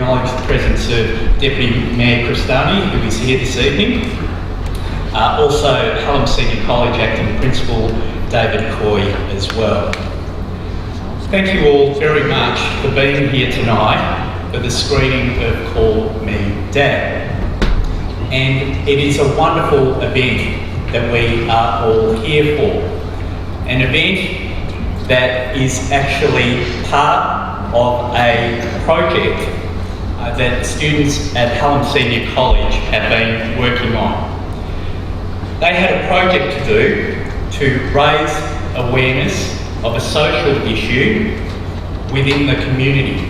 acknowledge the presence of Deputy Mayor Cristani, who is here this evening. Also, Hallam Senior College Acting Principal David Coy as well. Thank you all very much for being here tonight for the screening of Call Me Dad. And it is a wonderful event that we are all here for. An event that is actually part of a project that students at Hallam Senior College have been working on. They had a project to do to raise awareness of a social issue within the community,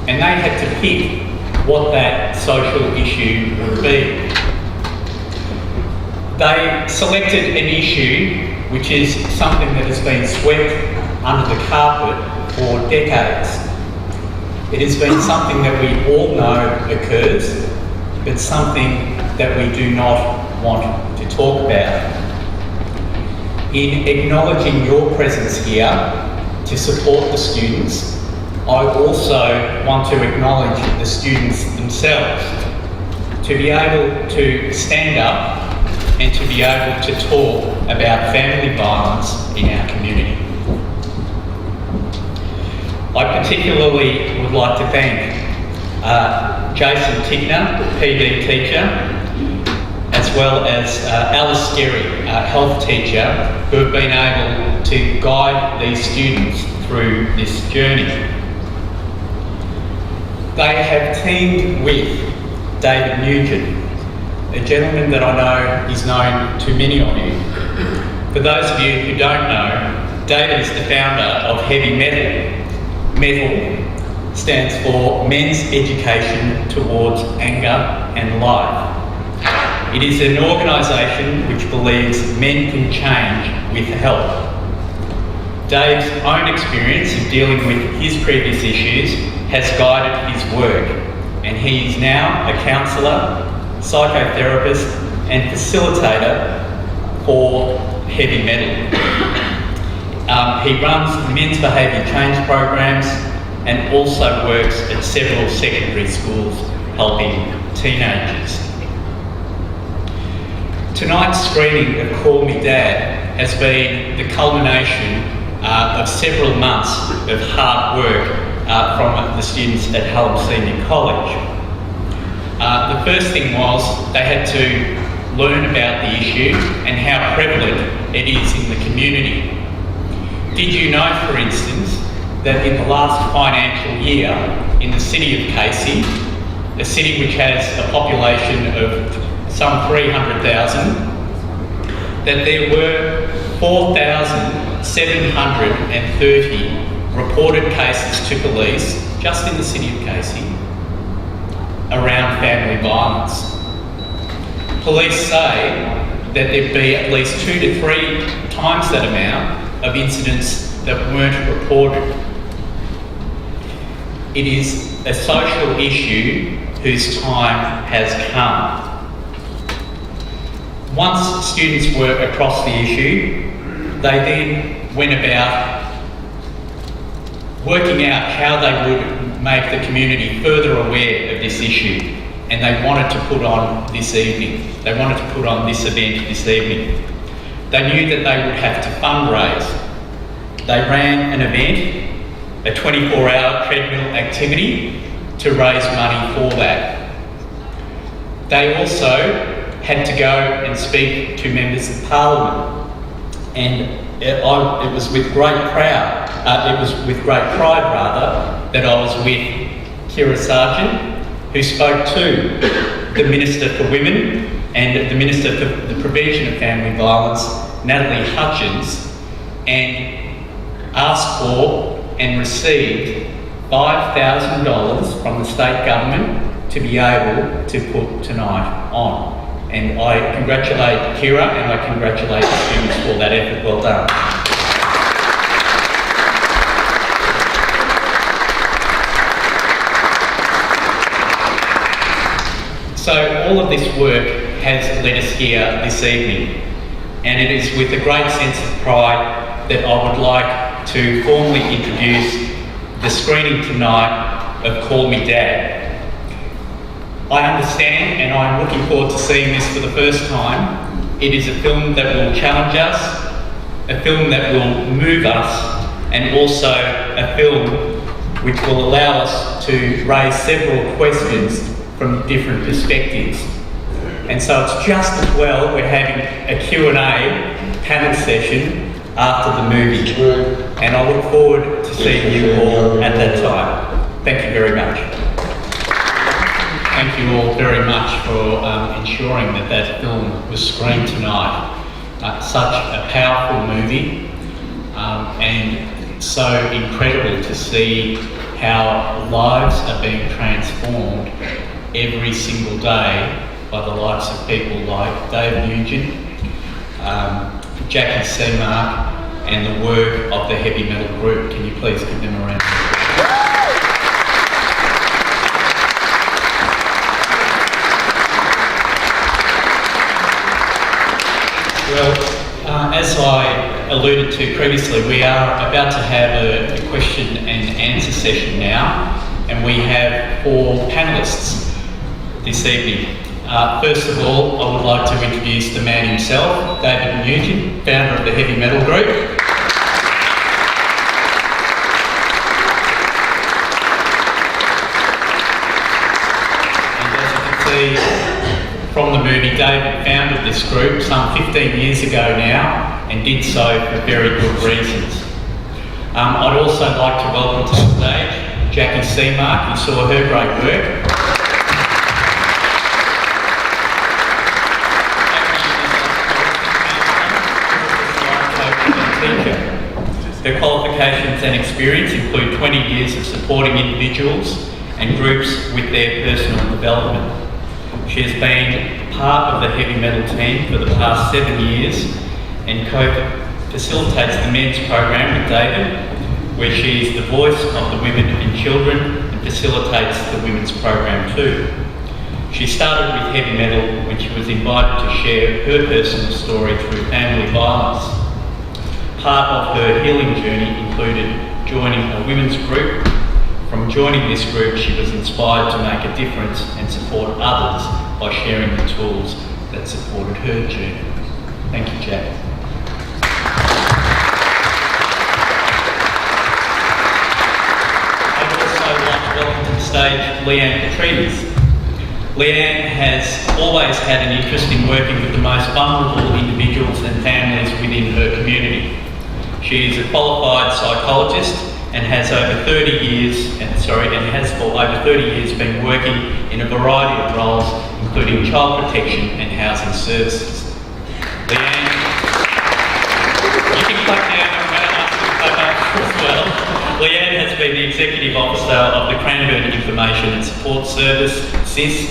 and they had to pick what that social issue would be. They selected an issue which is something that has been swept under the carpet for decades. It has been something that we all know occurs, but something that we do not want to talk about. In acknowledging your presence here to support the students, I also want to acknowledge the students themselves to be able to stand up and to be able to talk about family violence in our community. I particularly would like to thank Jason Tigner, PD teacher, as well as Alice Skerry, health teacher, who have been able to guide these students through this journey. They have teamed with David Nugent, a gentleman that I know is known to many of you. For those of you who don't know, David is the founder of M.E.T.A.L. M.E.T.A.L stands for Men's Education Towards Anger and Life. It is an organisation which believes men can change with help. Dave's own experience in dealing with his previous issues has guided his work, and he is now a counsellor, psychotherapist and facilitator for M.E.T.A.L. He runs men's behaviour change programs and also works at several secondary schools helping teenagers. Tonight's screening of Call Me Dad has been the culmination of several months of hard work from the students at Hallam Senior College. The first thing was they had to learn about the issue and how prevalent it is in the community. Did you know, for instance, that in the last financial year in the city of Casey, a city which has a population of some 300,000, that there were 4,730 reported cases to police just in the city of Casey around family violence. Police say that there'd be at least 2 to 3 times that amount of incidents that weren't reported. It is a social issue whose time has come. Once students were across the issue, they then went about working out how they would make the community further aware of this issue, and they wanted to put on this evening. They wanted to put on this event this evening. They knew that they would have to fundraise. They ran an event, a 24-hour treadmill activity, to raise money for that. They also had to go and speak to members of Parliament, and it was with great pride that I was with Kira Sargent, who spoke to the Minister for Women and the Minister for the Prevention of Family Violence, Natalie Hutchins, and asked for and received $5,000 from the state government to be able to put tonight on. And I congratulate Kira and I congratulate the students for that effort. Well done. So all of this work has led us here this evening, and it is with a great sense of pride that I would like to formally introduce the screening tonight of Call Me Dad. I understand, and I'm looking forward to seeing this for the first time. It is a film that will challenge us, a film that will move us, and also a film which will allow us to raise several questions from different perspectives. And so it's just as well we're having a Q&A panel session after the movie. And I look forward to seeing you all at that time. Thank you very much. Thank you all very much for ensuring that that film was screened tonight. Such a powerful movie, and so incredible to see how lives are being transformed every single day by the likes of people like David Nugent, Jackie Seamark, and the work of the Heavy Metal group. Can you please give them a round of applause? Well, as I alluded to previously, we are about to have a question and answer session now, and we have 4 panellists this evening. First of all, I would like to introduce the man himself, David Nugent, founder of the Heavy Metal group. And as you can see from the movie, David founded this group some 15 years ago now, and did so for very good reasons. I'd also like to welcome to the stage Jackie Seamark. You saw her great work. Her qualifications and experience include 20 years of supporting individuals and groups with their personal development. She has been part of the Heavy Metal team for the past 7 years and facilitates the men's program with David, where she is the voice of the women and children and facilitates the women's program too. She started with Heavy Metal when she was invited to share her personal story through family violence. Part of her healing journey included joining a women's group. From joining this group, she was inspired to make a difference and support others by sharing the tools that supported her journey. Thank you, Jack. I'd also like to welcome to the stage M.E.T.A.L. Leanne has always had an interest in working with the most vulnerable individuals and families within her community. She is a qualified psychologist and has for over 30 years been working in a variety of roles, including child protection and housing services. Leanne, you can clap down and ask you to clap up as well. Leanne has been the Executive Officer of the Cranbourne Information and Support Service, SIS,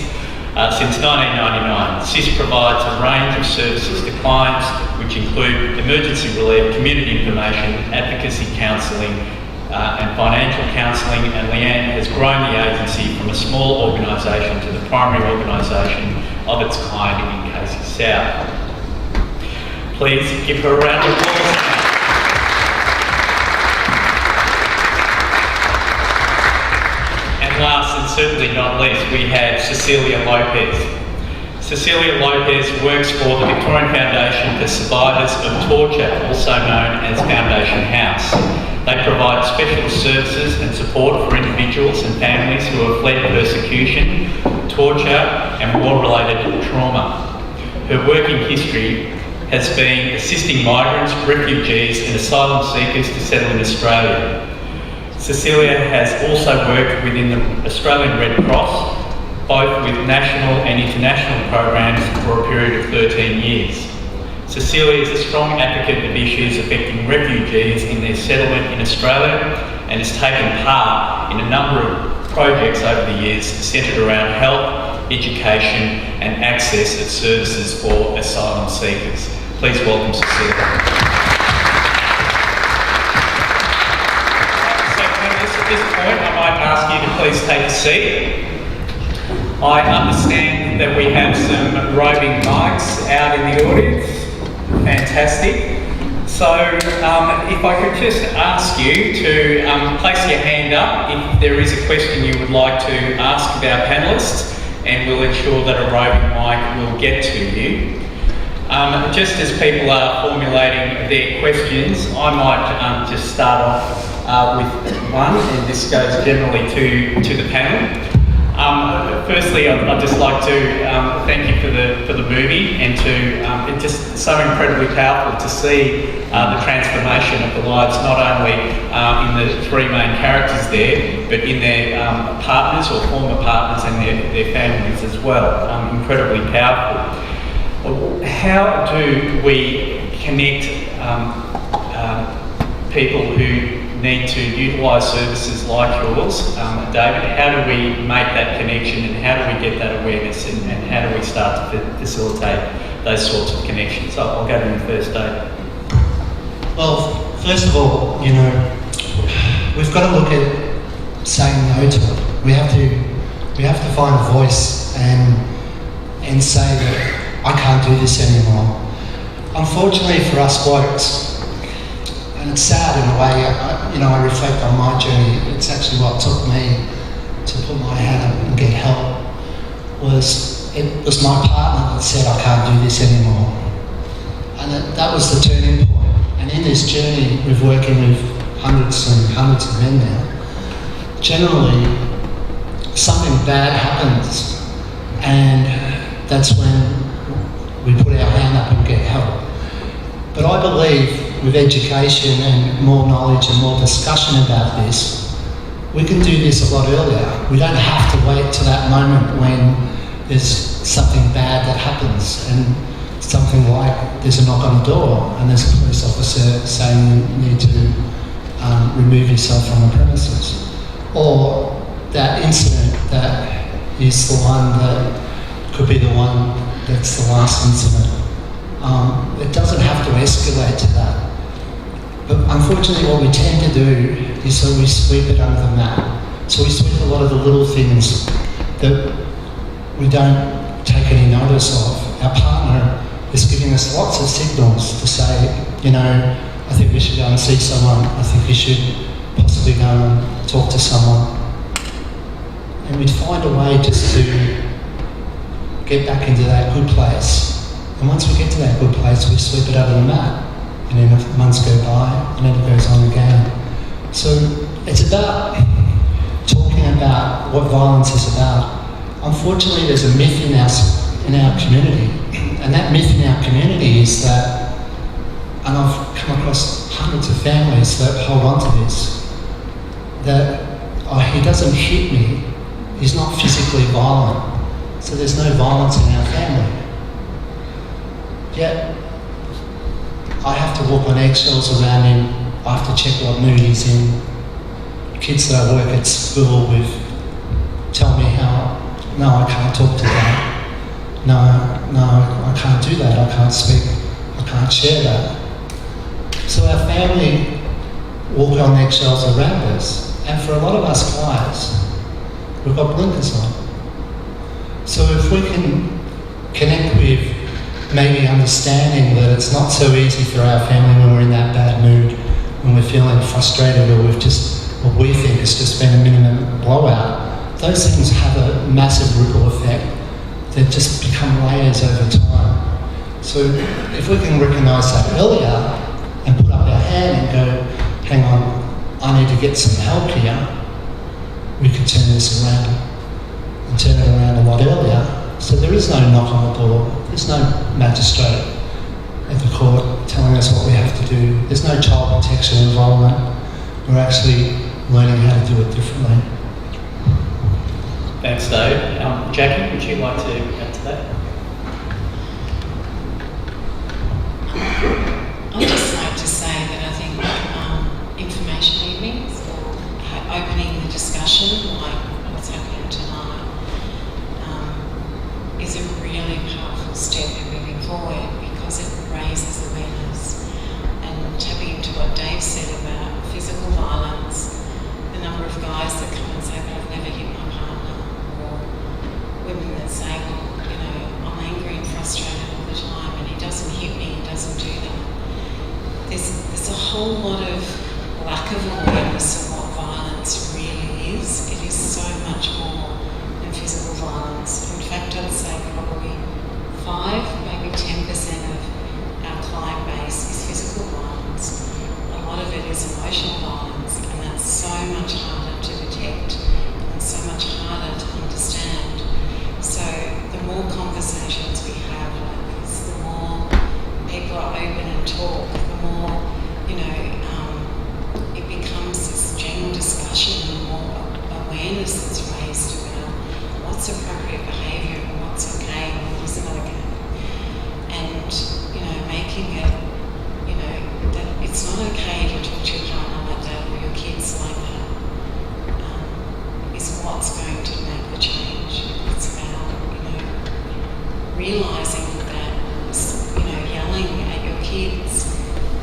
since 1999. SIS provides a range of services to clients, which include emergency relief, community information, advocacy counselling, and financial counselling. And Leanne has grown the agency from a small organisation to the primary organisation of its kind in Casey South. Please give her a round of applause. Last and certainly not least, we have Cecilia Lopez. Cecilia Lopez works for the Victorian Foundation for Survivors of Torture, also known as Foundation House. They provide special services and support for individuals and families who have fled persecution, torture and war-related trauma. Her working history has been assisting migrants, refugees and asylum seekers to settle in Australia. Cecilia has also worked within the Australian Red Cross, both with national and international programs for a period of 13 years. Cecilia is a strong advocate of issues affecting refugees in their settlement in Australia and has taken part in a number of projects over the years centred around health, education and access of services for asylum seekers. Please welcome Cecilia. At this point, I might ask you to please take a seat. I understand that we have some roving mics out in the audience. Fantastic. So if I could just ask you to place your hand up if there is a question you would like to ask of our panellists, and we'll ensure that a roving mic will get to you. Just as people are formulating their questions, I might just start off with one, and this goes generally to the panel. Firstly, I'd just like to thank you for the movie, and to it's just so incredibly powerful to see the transformation of the lives, not only in the three main characters there, but in their partners or former partners and their families as well. Incredibly powerful. How do we connect people who need to utilise services like yours, David? How do we make that connection, and how do we get that awareness, and how do we start to facilitate those sorts of connections? I'll go to you first, David. Well, first of all, you know, we've got to look at saying no to it. We have to find a voice and say that I can't do this anymore. Unfortunately for us blokes, and it's sad in a way, I reflect on my journey. It's actually what took me to put my hand up and get help. It was my partner that said, I can't do this anymore. And that was the turning point. And in this journey, we're working with hundreds and hundreds of men now. Generally, something bad happens, and that's when we put our hand up and get help. But I believe with education and more knowledge and more discussion about this, we can do this a lot earlier. We don't have to wait to that moment when there's something bad that happens, and something like there's a knock on the door and there's a police officer saying you need to remove yourself from the premises. Or that incident that is the one that could be the one that's the last incident. It doesn't have to escalate to that. But unfortunately what we tend to do is that we sweep it under the mat. So we sweep a lot of the little things that we don't take any notice of. Our partner is giving us lots of signals to say, I think we should go and see someone. I think we should possibly go and talk to someone. And we'd find a way just to get back into that good place. And once we get to that good place, we sweep it under the mat. And then months go by, and then it goes on again. So it's about talking about what violence is about. Unfortunately, there's a myth in our community, and that myth in our community is that, and I've come across hundreds of families that hold on to this, that he doesn't hit me, he's not physically violent, so there's no violence in our family. Yet, I have to walk on eggshells around him, I have to check what mood he's in. Kids that I work at school with tell me how, no, I can't talk to that. No, I can't do that, I can't speak, I can't share that. So our family walk on eggshells around us, and for a lot of us guys, we've got blinkers on. So if we can connect with maybe understanding that it's not so easy for our family when we're in that bad mood, when we're feeling frustrated, or we've just, what we think has just been a minimum blowout, those things have a massive ripple effect that just become layers over time. So if we can recognise that earlier and put up our hand and go, hang on, I need to get some help here, we can turn this around and turn it around a lot earlier. So there is no knock on the door, there's no magistrate at the court telling us what we have to do, there's no child protection involvement, we're actually learning how to do it differently. Thanks, Dave. Jackie, would you like to add to that? I'd just like to say that I think information evenings or opening the discussion, like what's happening tonight, is a really powerful step in moving forward because it raises awareness. And tapping into what Dave said about physical violence, the number of guys that come and say, but I've never hit my partner, or women that say, well, I'm angry and frustrated all the time and he doesn't hit me, he doesn't do that. There's a whole lot of lack of awareness of what violence really is. It is so much more than physical violence. And realising that, you know, yelling at your kids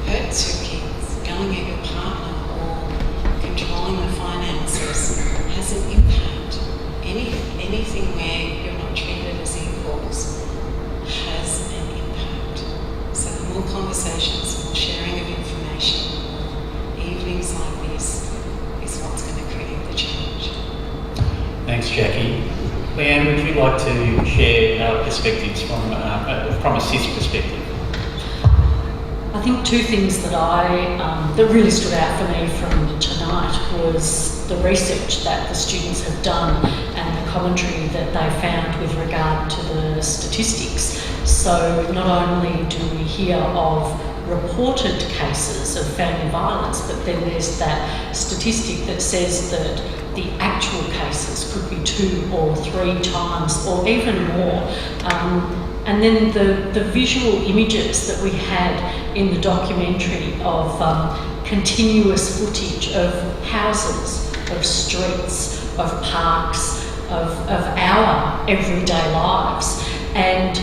hurts your kids, yelling at your partner or controlling the finances has an impact. Anything where you're not treated as equals has an impact. So the more conversations, more sharing of information, evenings like this is what's going to create the change. Thanks, Jackie. Leanne, would you like to share perspectives from a cis perspective? I think two things that that really stood out for me from tonight was the research that the students have done and the commentary that they found with regard to the statistics. So not only do we hear of reported cases of family violence, but then there's that statistic that says that the actual cases could be 2 or 3 times or even more. And then the visual images that we had in the documentary of continuous footage of houses, of streets, of parks, of our everyday lives. And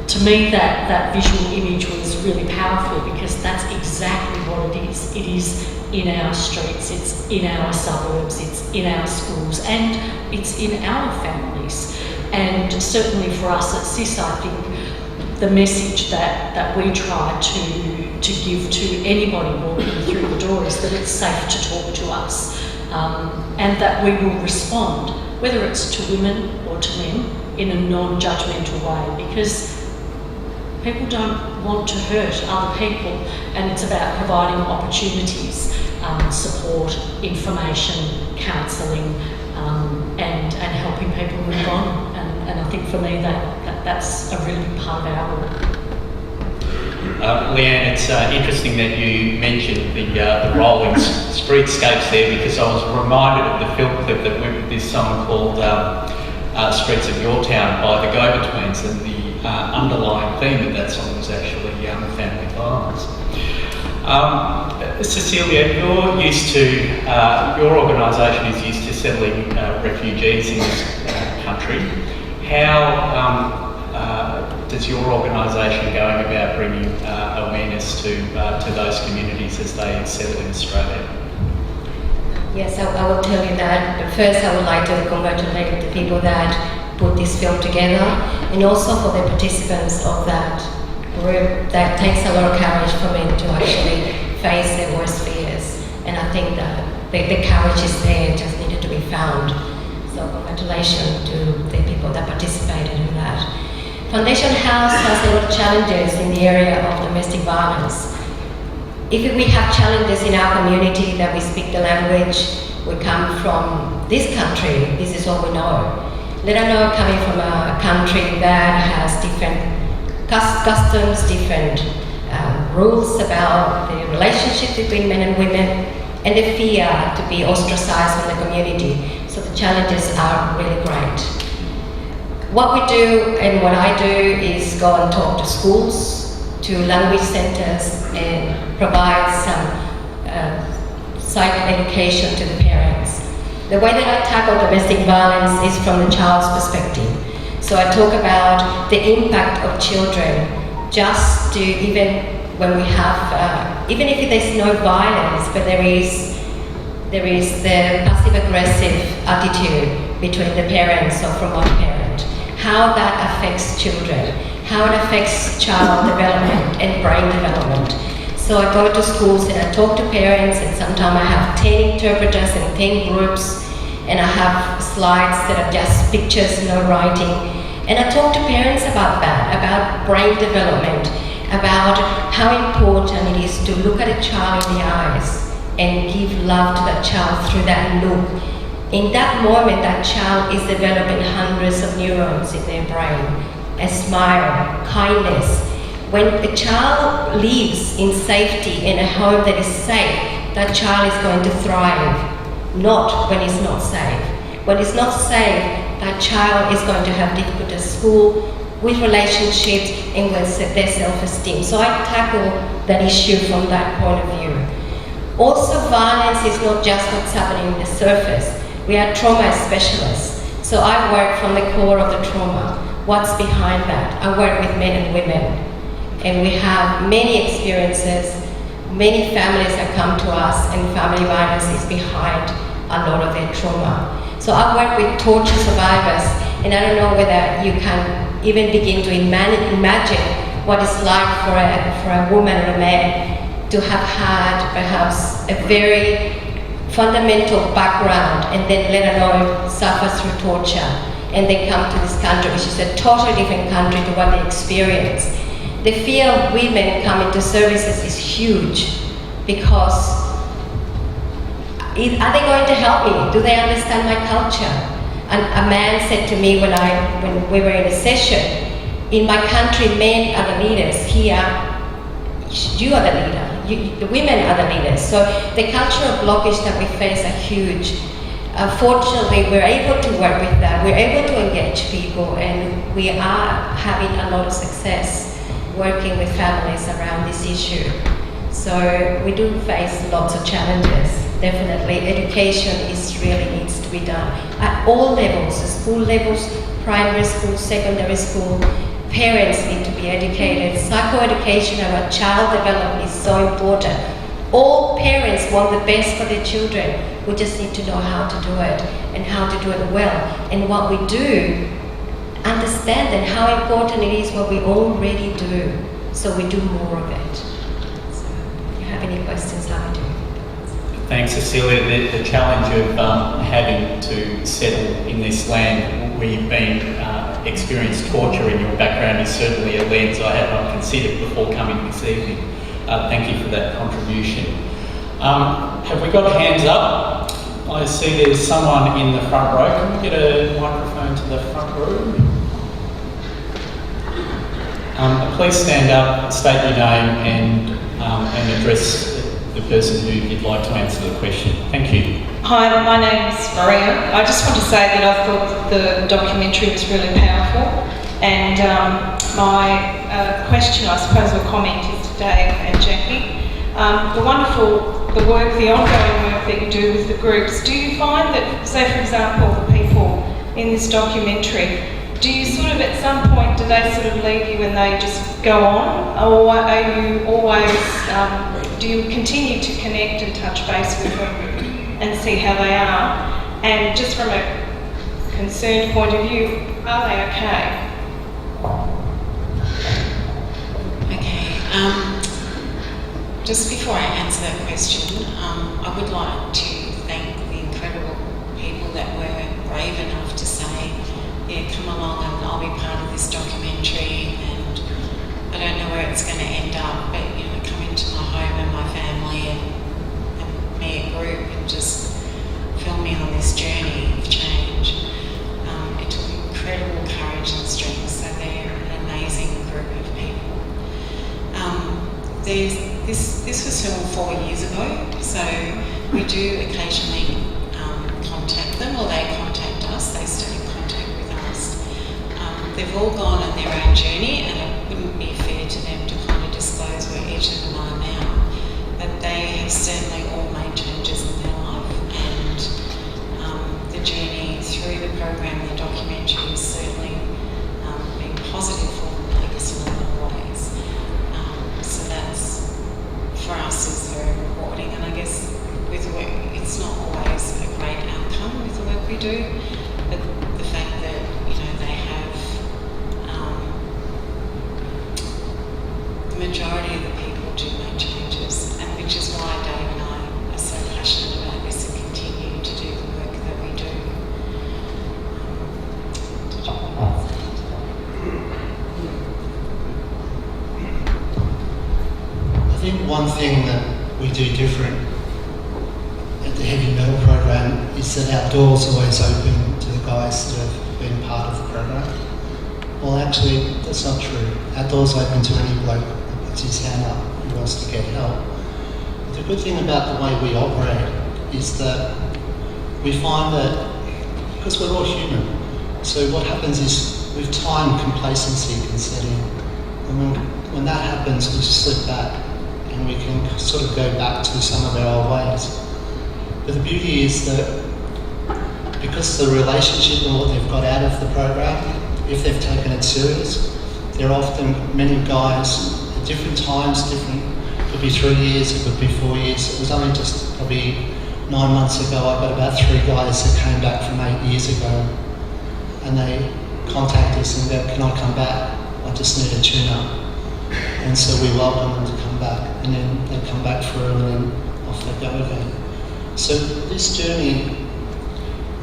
to me that visual image was really powerful because that's exactly what it is. It is in our streets, it's in our suburbs, it's in our schools, and it's in our families. And certainly for us at CIS, I think the message that we try to give to anybody walking through the door is that it's safe to talk to us, and that we will respond, whether it's to women or to men, in a non-judgmental way, because people don't want to hurt other people, and it's about providing opportunities, support, information, counselling, and helping people move on. And I think for me that's a really big part of our work. Leanne, it's interesting that you mentioned the rolling streetscapes there, because I was reminded of the film clip that went with this song called Streets of Your Town by the Go-Betweens, and the underlying theme of that song was actually family violence. Cecilia, your organisation is used to settling refugees in this country. How does your organisation going about bringing awareness to those communities as they settle in Australia? Yes, I will tell you that. But first, I would like to congratulate the people that put this film together, and also for the participants of that group. That takes a lot of courage for them to actually face their worst fears. And I think that the courage is there, it just needed to be found. So congratulations to the people that participated in that. Foundation House has a lot of challenges in the area of domestic violence. If we have challenges in our community that we speak the language, we come from this country, this is all we know. Let alone coming from a country that has different customs, different rules about the relationship between men and women, and the fear to be ostracized from the community. So the challenges are really great. What we do and what I do is go and talk to schools, to language centers, and provide some psych education to the parents. The way that I tackle domestic violence is from the child's perspective. So I talk about the impact of children, just to even when we have, even if there's no violence, but there is the passive-aggressive attitude between the parents or from one parent, how that affects children, how it affects child development and brain development. So I go to schools and I talk to parents, and sometimes I have 10 interpreters and 10 groups, and I have slides that are just pictures, no writing. And I talk to parents about that, about brain development, about how important it is to look at a child in the eyes and give love to that child through that look. In that moment, that child is developing hundreds of neurons in their brain. A smile, kindness. When a child lives in safety in a home that is safe, that child is going to thrive, not when it's not safe. When it's not safe, that child is going to have difficulty at school, with relationships, and with their self-esteem. So I tackle that issue from that point of view. Also, violence is not just what's happening on the surface. We are trauma specialists. So I work from the core of the trauma. What's behind that? I work with men and women, and we have many experiences, many families that come to us, and family violence is behind a lot of their trauma. So I work with torture survivors, and I don't know whether you can even begin to imagine what it's like for a woman or a man to have had perhaps a very fundamental background and then let alone suffer through torture and then come to this country, which is a totally different country to what they experience. The fear of women coming to services is huge because are they going to help me? Do they understand my culture? And a man said to me when we were in a session, in my country, men are the leaders. Here, you are the leader. The women are the leaders. So the cultural blockage that we face are huge. Fortunately, we're able to work with that. We're able to engage people, and we are having a lot of success working with families around this issue. So we do face lots of challenges. Definitely, education really needs to be done at all levels, school levels, primary school, secondary school. Parents need to be educated. Psychoeducation about child development is so important. All parents want the best for their children. We just need to know how to do it and how to do it well. And what we do, understand and how important it is what we already do. So we do more of it. So if you have any questions, how we do. Thanks, Cecilia. The challenge of having to settle in this land where you've been experienced torture in your background is certainly a lens I had not considered before coming this evening. Thank you for that contribution. Have we got hands up? I see there's someone in the front row. Can we get a microphone to the front row? Please stand up, state your name and address the person who you'd like to answer the question. Thank you. Hi, my name's Maria. I just want to say that I thought the documentary was really powerful, and my question, I suppose, or comment is to Dave and Jackie. The ongoing work that you do with the groups, do you find that, say for example, the people in this documentary, do you sort of at some point, do they sort of leave you and they just go on, or are you always, do you continue to connect and touch base with them and see how they are? And just from a concerned point of view, are they okay? Okay. Just before I answer that question, I would like to thank the incredible people that were brave enough to say, yeah, come along and I'll be part of this documentary, and I don't know where it's going to end up, but you know, come into my home and my family and me a group and just fill me on this journey of change. It took incredible courage and strength, so they're an amazing group of people. This was filmed 4 years ago, so we do occasionally contact them, or they contact us, they stay in contact with us. They've all gone on their own journey, and it wouldn't be fair to them to kind of disclose where each of them are now, but they have certainly all made changes in their life, and the journey through the program, the documentary, has certainly been positive for them, I guess, in a lot of ways. So that's, for us, is very rewarding, and I guess with work, it's not always a great outcome with the work we do, but the fact that, you know, they have the majority of the people do make changes, and which is why Dave and I are so passionate about this and continue to do the work that we do. Did you want to say I think one thing that we do different at the Heavy Metal program is that our doors are always open to the guys that have been part of the program. Well, actually, that's not true. Our doors are open to any bloke that puts his hand up who wants to get help. But the good thing about the way we operate is that we find that, because we're all human, so what happens is with time, complacency can set in. And when that happens, we slip back and we can sort of go back to some of our old ways. But the beauty is that because the relationship and what they've got out of the program, if they've taken it serious, they're often, many guys at different times, could be 3 years, it could be 4 years. It was only just probably 9 months ago, I got about 3 guys that came back from 8 years ago, and they contacted us and go, can I come back? I just need a tune-up. And so we welcome them to come back, and then they come back for and then off they go again. So this journey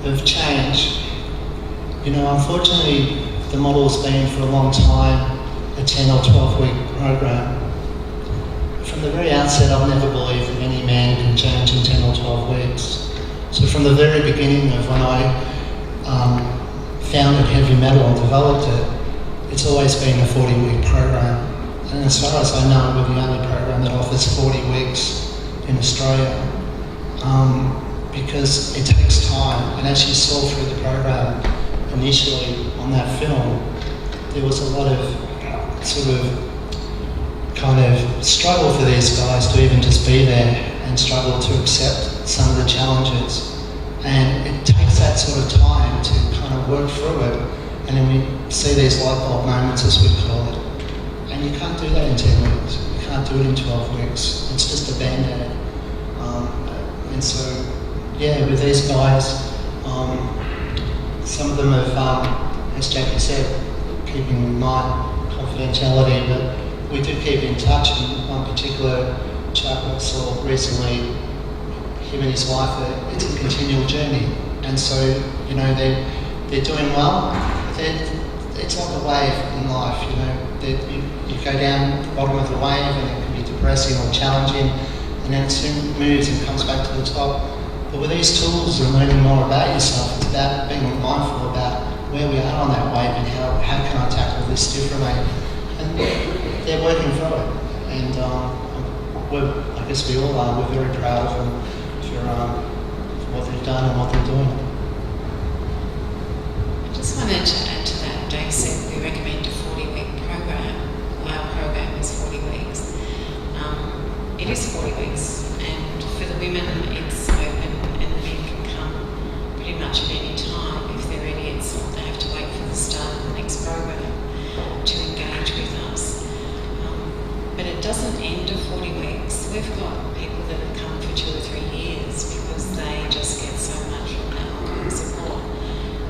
of change, unfortunately the model's been for a long time a 10 or 12 week program. From the very outset, I've never believed that any man can change in 10 or 12 weeks. So from the very beginning of when I founded Heavy Metal and developed it, it's always been a 40-week program. And as far as I know, we're the only program that offers 40 weeks in Australia, because it takes time. And as you saw through the program initially on that film, there was a lot of kind of struggle for these guys to even just be there and struggle to accept some of the challenges. And it takes that sort of time to kind of work through it. And then we see these light bulb moments, as we call it. And you can't do that in 10 weeks. You can't do it in 12 weeks. It's just a band-aid. And so, yeah, with these guys, some of them have, as Jackie said, keeping in mind confidentiality, but we do keep in touch. And one particular chap I saw recently, him and his wife, it's a continual journey. And so, they're doing well. It's like a wave in life, you go down the bottom of the wave and it can be depressing or challenging, and then it soon moves and comes back to the top. But with these tools and learning more about yourself, it's about being mindful about where we are on that wave and how can I tackle this differently. And they're working through it. And I guess we all are. We're very proud of them for what they've done and what they're doing. I just wanted to add to that. Dave said we recommend a 40-week program. Our program is 40 weeks. It is 40 weeks, and for the women it's open, and the men can come pretty much at any time if they're ready. It's not they have to wait for the start of the next program to engage with us. But it doesn't end at 40 weeks. We've got people that have come for 2 or 3 years because they just get so much from our ongoing support.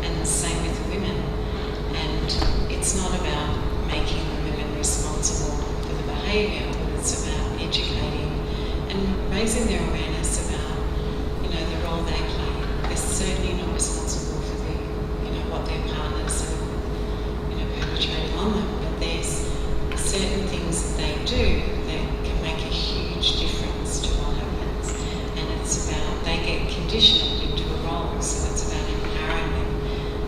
And the same with the women. And it's not about making the women responsible for the behaviour, but it's about educating and raising their awareness about, the role they play. They're certainly not responsible for what their partners are, perpetrating on them, but there's certain things that they do that can make a huge difference to what happens. And it's about, they get conditioned into a role, so it's about empowering them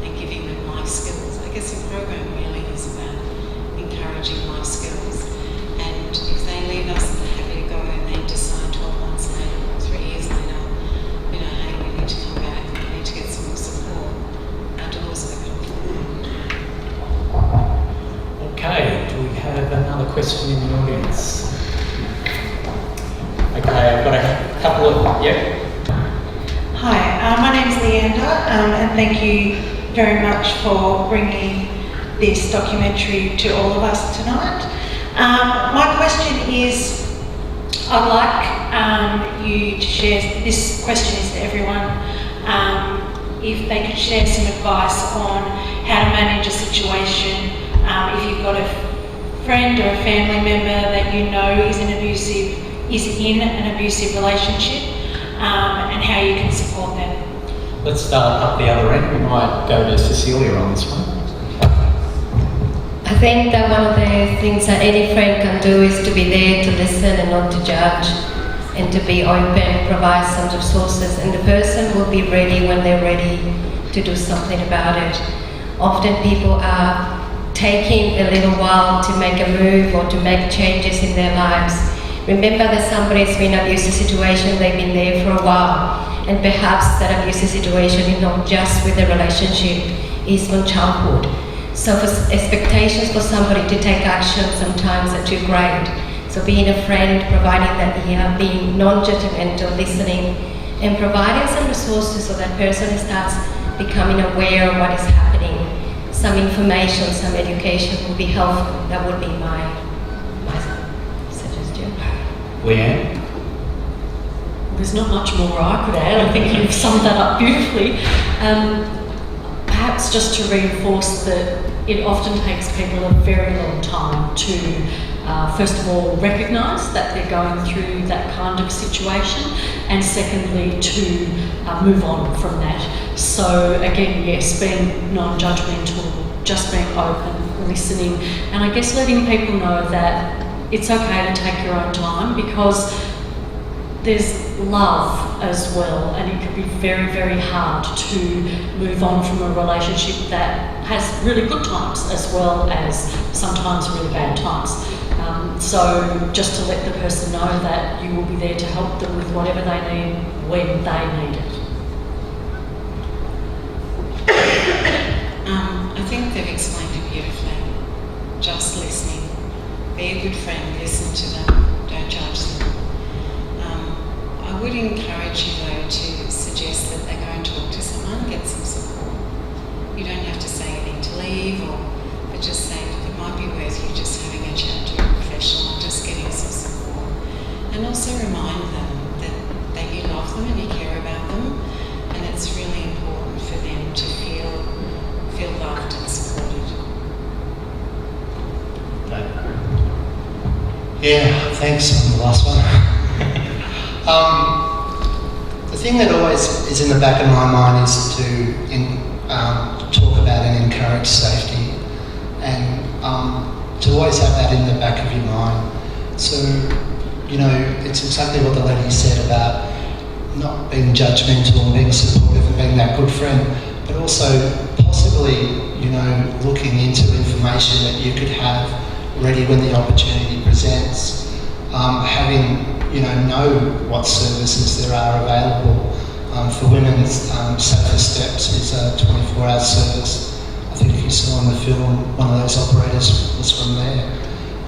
and giving them life skills. I guess the program really is about encouraging life skills. And if they leave us and they're happy to go and they decide 12 months later or 3 years later, hey, we need to come back, we need to get some more support, our doors are open for them. Okay, do we have another question in the audience? Okay, I've got a couple of, yeah. Hi, my name is Leander, and thank you very much for bringing this documentary to all of us tonight. My question is, I'd like you to share, this question is to everyone, if they could share some advice on how to manage a situation, if you've got a friend or a family member that is in an abusive relationship, and how you can support them. Let's start up the other end. We might go to Cecilia on this one. I think that one of the things that any friend can do is to be there to listen and not to judge, and to be open, provide some resources, and the person will be ready when they're ready to do something about it. Often people are taking a little while to make a move or to make changes in their lives. Remember that somebody's been in an abusive situation, they've been there for a while, and perhaps that abusive situation is not just with the relationship, it's from childhood. So for expectations for somebody to take action sometimes are too great. So being a friend, providing that ear, being non-judgmental, listening, and providing some resources so that person starts becoming aware of what is happening. Some information, some education would be helpful. That would be my suggestion. Leanne? There's not much more I could add. I think you've summed that up beautifully. Perhaps just to reinforce that it often takes people a very long time to, first of all, recognise that they're going through that kind of situation, and secondly, to move on from that. So again, yes, being non-judgmental, just being open, listening, and I guess letting people know that it's okay to take your own time, because there's love as well, and it can be very, very hard to move on from a relationship that has really good times as well as sometimes really bad times. So just to let the person know that you will be there to help them with whatever they need when they need it. I think they've explained it beautifully. Just listening. Be a good friend, listen to them, don't judge them. I would encourage you though to suggest that they go and talk to someone, get some support. You don't have to say you need to leave, but just say it might be worth you just having a chat to a professional and just getting some support. And also remind them that you love them and you care about them, and it's really important for them to feel loved and supported. Yeah, thanks on the last one. The thing that always is in the back of my mind is to talk about and encourage safety, and to always have that in the back of your mind. So, you know, it's exactly what the lady said about not being judgmental and being supportive and being that good friend, but also possibly, you know, looking into information that you could have ready when the opportunity presents. Having, you know what services there are available. For women, Safer Steps is a 24-hour service. I think you saw in the film, one of those operators was from there.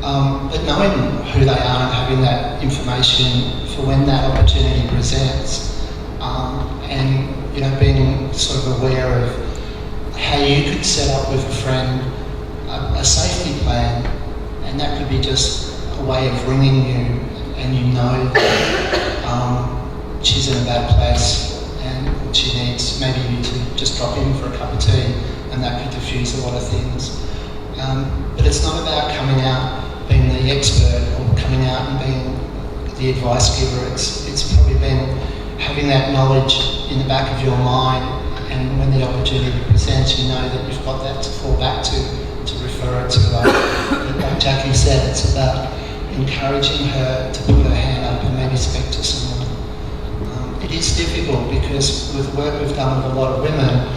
But knowing who they are and having that information for when that opportunity presents, and, you know, being sort of aware of how you could set up with a friend a safety plan, and that could be just a way of ringing you, and you know that she's in a bad place and she needs maybe you to just drop in for a cup of tea, and that could diffuse a lot of things. But it's not about coming out being the expert or coming out and being the advice giver. It's probably been having that knowledge in the back of your mind, and when the opportunity presents, you know that you've got that to fall back to refer it to. Like Jackie said, it's about encouraging her to put her hand up and maybe speak to someone. It is difficult because with work we've done with a lot of women,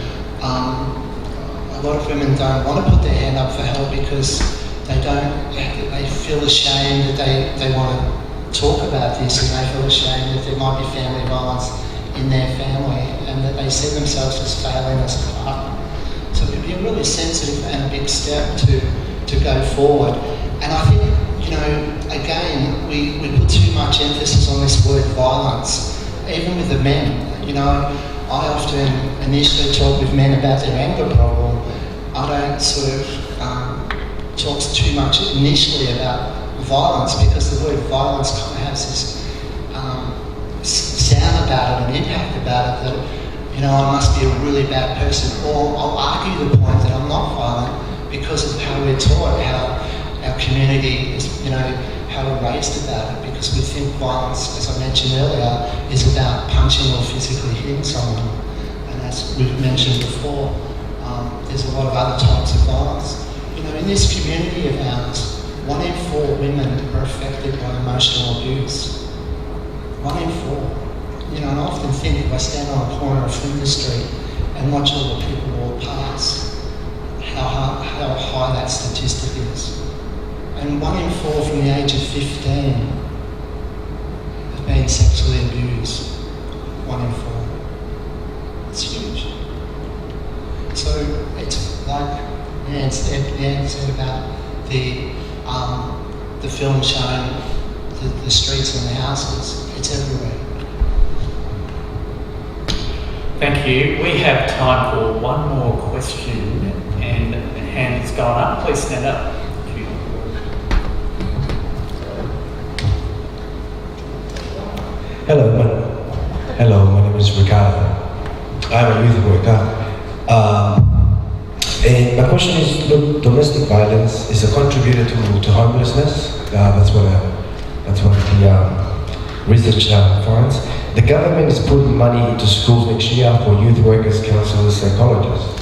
a lot of women don't want to put their hand up for help because they feel ashamed that they want to talk about this, and they feel ashamed that there might be family violence in their family, and that they see themselves as failing as a partner. So it'd be a really sensitive and a big step to go forward. And I think, you know, again, we put too much emphasis on this word violence, even with the men. You know, I often initially talk with men about their anger problem. I don't sort of talk too much initially about violence, because the word violence kind of has this sound about it, an impact about it, that, you know, I must be a really bad person, or I'll argue the point that I'm not violent because of how we're taught, how our community is, you know, how we're raised about it, because we think violence, as I mentioned earlier, is about punching or physically hitting someone. And as we've mentioned before, there's a lot of other types of violence. You know, in this community of ours, 1 in 4 women are affected by emotional abuse. 1 in 4. You know, and I often think if I stand on a corner of Flinders Street and watch all the people walk past, how high that statistic is. And 1 in 4 from the age of 15 have been sexually abused. 1 in 4. It's huge. So it's like Nan said about the film showing the streets and the houses. It's everywhere. Thank you. We have time for one more question, and the hand has gone up. Please stand up. Hello, my name is Ricardo. I'm a youth worker. And my question is, look, domestic violence is a contributor to homelessness. That's what the research finds. The government is putting money into schools next year for youth workers, counsellors, psychologists.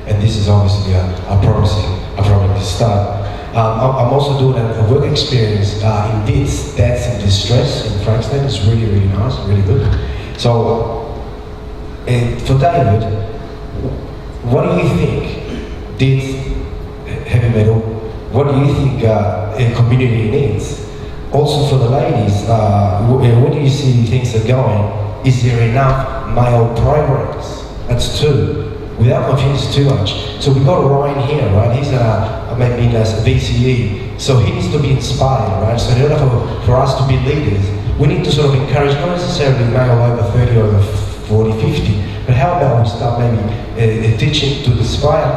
And this is obviously a promising start. I'm also doing a work experience in this, Dads in Distress in Frankston. It's really, really nice, really good. So, for David, what do you think did heavy metal? What do you think a community needs? Also for the ladies, where do you see things are going? Is there enough male programs? That's two. Without confusing too much. So we got Ryan here, right? He's maybe in a VCE, so he needs to be inspired, right? So in order for us to be leaders, we need to sort of encourage, not necessarily male over 30 or over 40, 50, but how about we start maybe teaching to inspire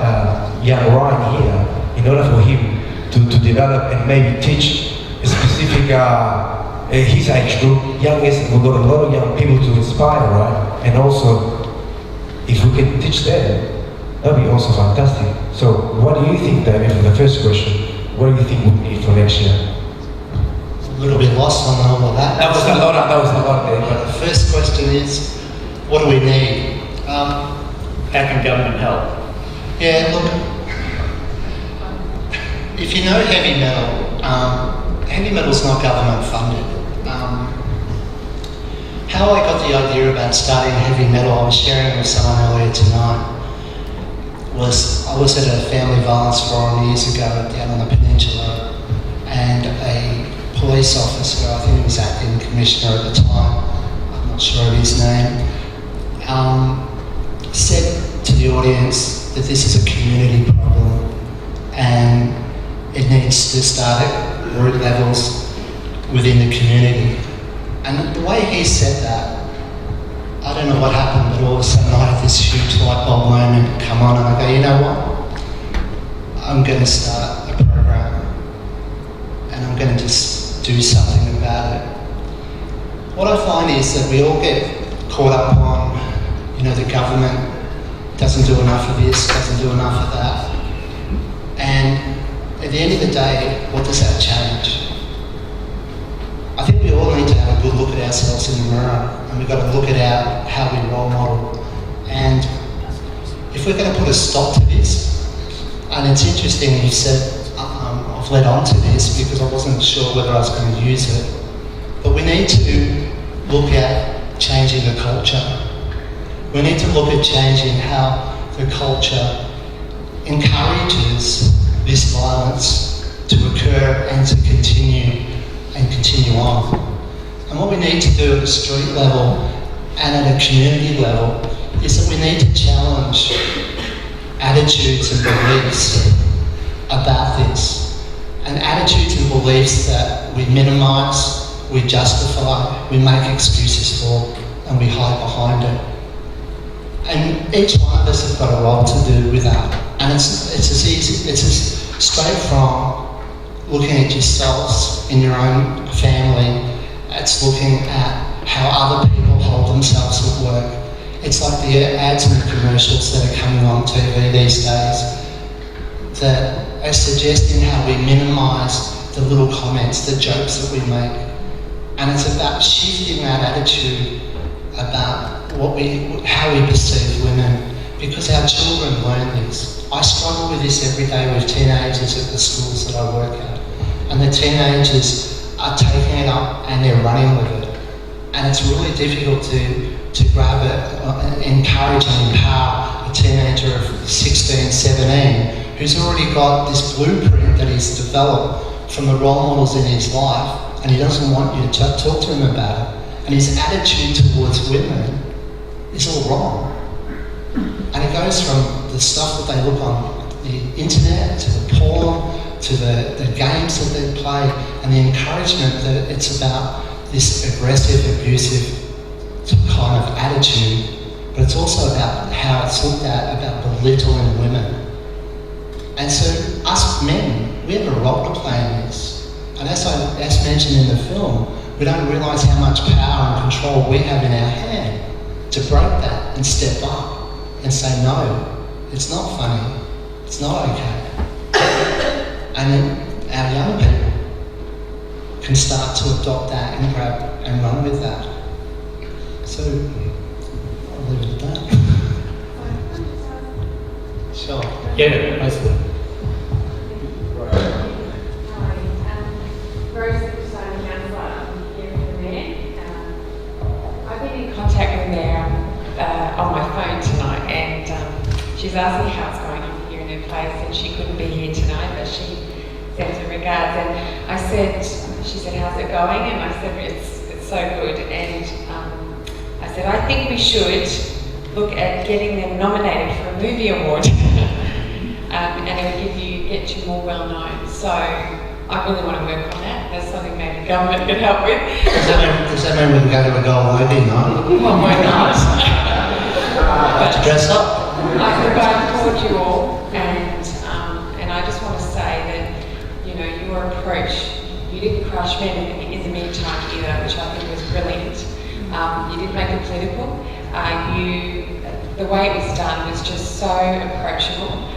young Ryan here in order for him to develop and maybe teach a specific, his age group, youngest, we've got a lot of young people to inspire, right? And also, if we can teach them, that'd be also fantastic. So what do you think, David, for the first question, what do you think we need for next year? A little bit lost on all of that. That was a lot there. But the first question is, what do we need? How can government help? Yeah, look, if you know heavy metal's not government funded. How I got the idea about starting heavy metal, I was sharing with someone earlier tonight, I was at a family violence forum years ago down on the peninsula, and a police officer, I think he was acting commissioner at the time, I'm not sure of his name, said to the audience that this is a community problem and it needs to start at root levels within the community. And the way he said that, I don't know what happened, but all of a sudden I had this huge light bulb moment come on, and I go, you know what? I'm going to start a program, and I'm going to just do something about it. What I find is that we all get caught up on, the government doesn't do enough of this, doesn't do enough of that, and at the end of the day, what does that change? I think we all need to have a good look at ourselves in the mirror, and we've got to look at how we role model. And if we're going to put a stop to this, and it's interesting you said I've led on to this because I wasn't sure whether I was going to use it, but we need to look at changing the culture. We need to look at changing how the culture encourages this violence to occur and to continue on. And what we need to do at a street level and at a community level is that we need to challenge attitudes and beliefs about this. And attitudes and beliefs that we minimise, we justify, we make excuses for, and we hide behind it. And each one of us has got a role to do with that. And it's as straight from looking at yourselves in your own family, it's looking at how other people hold themselves at work. It's like the ads and the commercials that are coming on TV these days that are suggesting how we minimise the little comments, the jokes that we make. And it's about shifting that attitude about how we perceive women, because our children learn this. I struggle with this every day with teenagers at the schools that I work at. And the teenagers are taking it up and they're running with it. And it's really difficult to grab it, encourage and empower a teenager of 16, 17, who's already got this blueprint that he's developed from the role models in his life, and he doesn't want you to talk to him about it. And his attitude towards women is all wrong. And it goes from the stuff that they look on the internet, to the porn, to the games that they play, and the encouragement that it's about this aggressive, abusive kind of attitude but it's also about how it's looked at about belittling women. And so us men, we have a role to play in this. And as mentioned in the film, we don't realise how much power and control we have in our hand to break that and step up and say, no, it's not funny, it's not okay. And then our young people can start to adopt that and grab and run with that. So, I'll leave it at that. Sure. Yeah, basically. Contact with Mayor on my phone tonight, and she's asked me how it's going on here in her place, and she couldn't be here tonight, but she sends her regards. And I said, she said, how's it going? And I said, it's so good. And I said, I think we should look at getting them nominated for a movie award, and it would get you more well known. So I really want to work on that. That's something maybe government could help with. Does that mean we can go to a gold lady night? Well, why not? To dress up? I could applaud you all, and I just want to say that, you know, your approach, you didn't crush men in the meantime either, which I think was brilliant. You didn't make it political. The way it was done was just so approachable,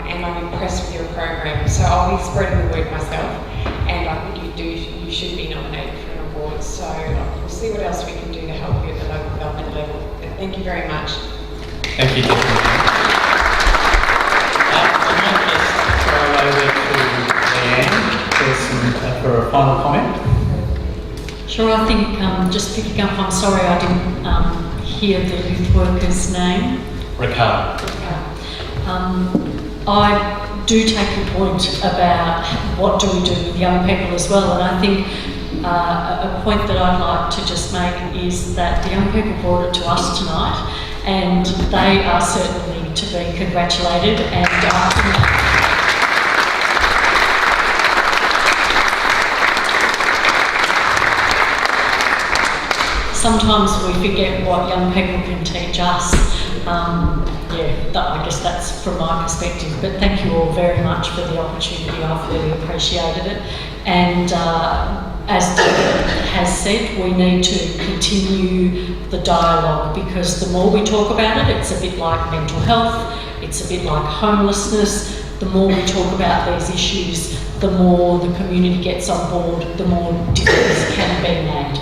and I'm impressed with your program. So I'll be spreading the word myself, and I think you should be nominated for an award. So we'll see what else we can do to help you at the local government level. But thank you very much. Thank you, Tiffany. I might just throw over to Leanne for a final comment. Sure, I think just picking up, I'm sorry I didn't hear the youth worker's name. Ricardo. I do take your point about what do we do with young people as well, and I think a point that I'd like to just make is that the young people brought it to us tonight, and they are certainly to be congratulated, and sometimes we forget what young people can teach us. I guess that's from my perspective. But thank you all very much for the opportunity. I've really appreciated it. And as David has said, we need to continue the dialogue, because the more we talk about it, it's a bit like mental health, it's a bit like homelessness. The more we talk about these issues, the more the community gets on board, the more difference can be made.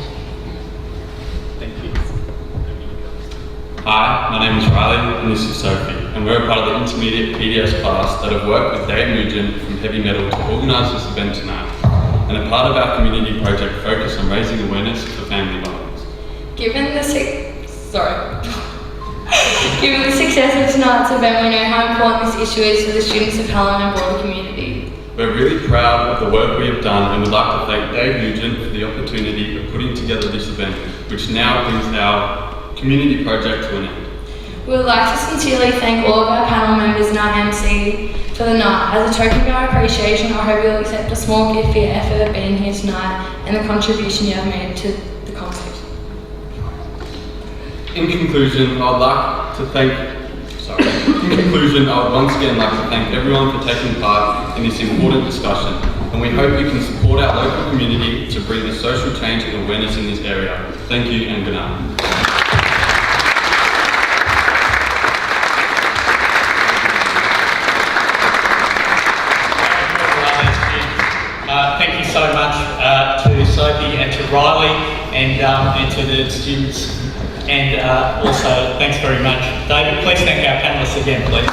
Hi, my name is Riley and this is Sophie, and we're a part of the intermediate PDS class that have worked with Dave Nugent from M.E.T.A.L to organise this event tonight, and a part of our community project focused on raising awareness for family violence. Given the success of tonight's event, we know how important this issue is for the students of Pelham and broader community. We're really proud of the work we have done and would like to thank Dave Nugent for the opportunity of putting together this event, which now brings our community project to an end. We would like to sincerely thank all of our panel members and our MC for the night. As a token of our appreciation, I hope you'll accept a small gift for your effort being here tonight and the contribution you have made to the concert. In conclusion, I would once again like to thank everyone for taking part in this important discussion, and we hope you can support our local community to bring the social change and awareness in this area. Thank you and good night. Thank you so much to Sophie and to Riley and to the students, and also thanks very much. David, please thank our panellists again, please.